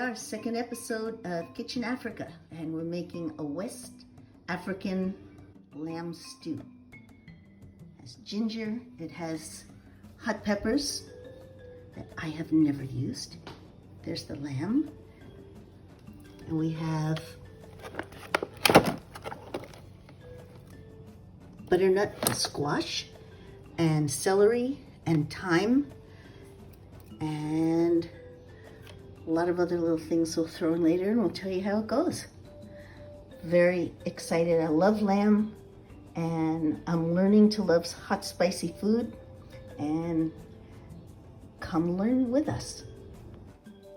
are, second episode of Kitchen Africa, and we're making a West African lamb stew. It has ginger, it has hot peppers that I have never used. There's the lamb, and we have butternut squash and celery and thyme and a lot of other little things we'll throw in later, and we'll tell you how it goes. Very excited. I love lamb, and I'm learning to love hot, spicy food, and come learn with us.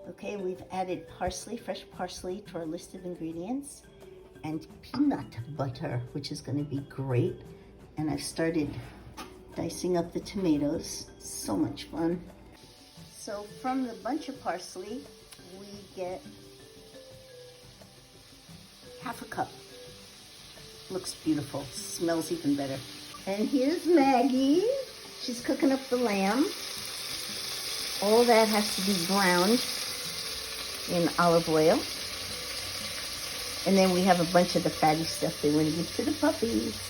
Okay, we've added parsley, fresh parsley to our list of ingredients, and peanut butter, which is going to be great. And I've started dicing up the tomatoes. So much fun. So from the bunch of parsley, we get half a cup. Looks beautiful, smells even better. And here's Maggie. She's cooking up the lamb. All that has to be browned in olive oil. And then we have a bunch of the fatty stuff they want to give to the puppies.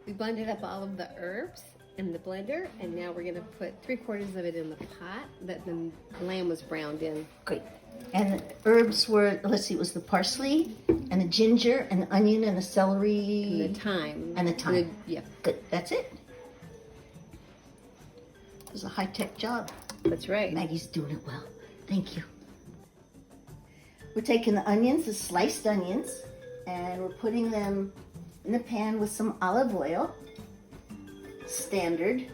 We blended up all of the herbs in the blender, and now we're gonna put 3/4 of it in the pot that the lamb was browned in. Great. And the herbs were, let's see, it was the parsley and the ginger and the onion and the celery. And the thyme. And the thyme. Yeah. Good, that's it. It was a high-tech job. That's right. Maggie's doing it well. Thank you. We're taking the onions, the sliced onions, and we're putting them in the pan with some olive oil. Standard.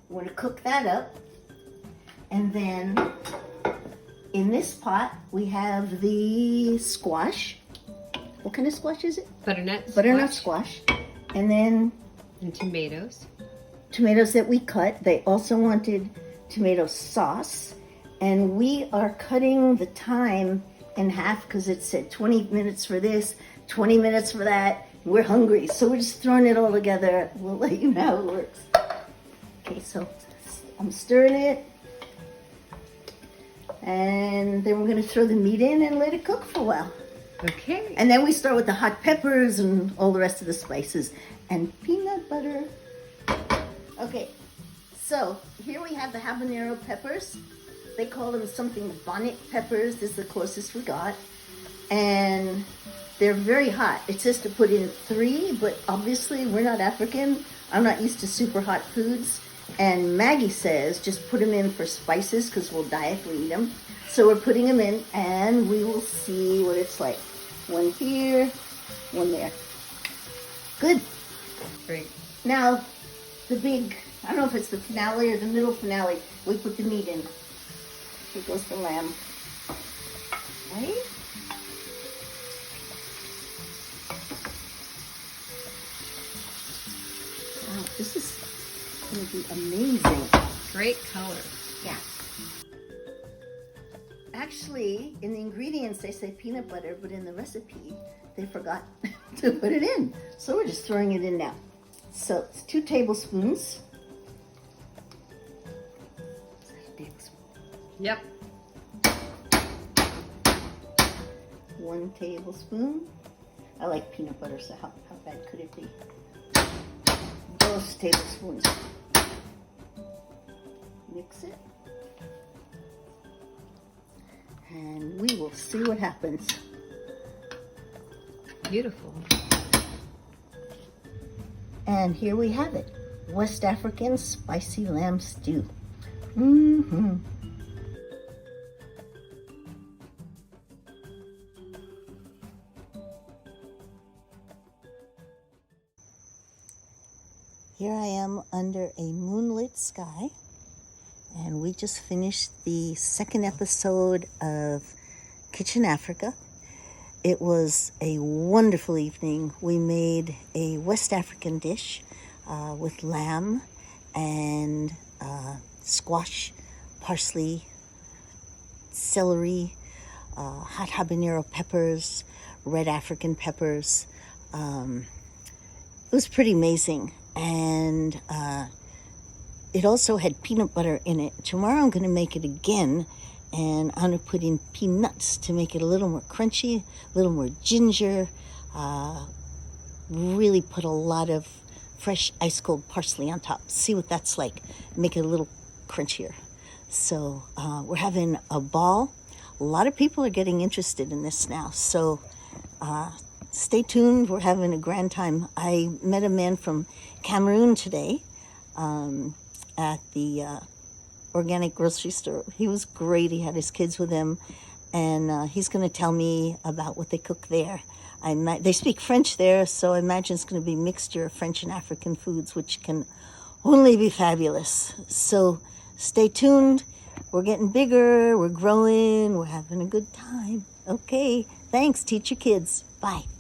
We're gonna cook that up. And then in this pot, we have the squash. What kind of squash is it? Butternut Squash. And then and tomatoes. Tomatoes that we cut. They also wanted tomato sauce. And we are cutting the thyme in half because it said 20 minutes for this, 20 minutes for that. We're hungry, so we're just throwing it all together. We'll let you know how it works. Okay, so I'm stirring it. And then we're gonna throw the meat in and let it cook for a while. Okay. And then we start with the hot peppers and all the rest of the spices and peanut butter. Okay, so here we have the habanero peppers. They call them something bonnet peppers. This is the closest we got. And they're very hot. It says to put in 3, but obviously we're not African. I'm not used to super hot foods. And Maggie says just put them in for spices because we'll die if we eat them. So we're putting them in and we will see what it's like. One here, one there. Good. Great. Now, the big, I don't know if it's the finale or the middle finale, we put the meat in. Here goes the lamb. Right? Wow, this is going to be amazing. Great color. Yeah. Actually, in the ingredients, they say peanut butter, but in the recipe, they forgot to put it in. So we're just throwing it in now. So it's 2 tablespoons. Is that a big spoon? Yep. 1 tablespoon. I like peanut butter, so how bad could it be? Both tablespoons. Mix it. And we will see what happens. Beautiful. And here we have it. West African spicy lamb stew. Mm-hmm. Here I am under a moonlit sky, and we just finished the second episode of Kitchen Africa. It was a wonderful evening. We made a West African dish with lamb and squash, parsley, celery, hot habanero peppers, red African peppers. It was pretty amazing. And it also had peanut butter in it. Tomorrow I'm going to make it again And I'm gonna put in peanuts to make it a little more crunchy, a little more ginger. Really put a lot of fresh ice cold parsley on top. See what that's like. Make it a little crunchier. So we're having a ball. A lot of people are getting interested in this now. So stay tuned. We're having a grand time. I met a man from Cameroon today at the organic grocery store. He was great. He had his kids with him. And he's going to tell me about what they cook there. They speak French there, so I imagine it's going to be a mixture of French and African foods, which can only be fabulous. So stay tuned. We're getting bigger. We're growing. We're having a good time. Okay. Thanks. Teach your kids. Bye.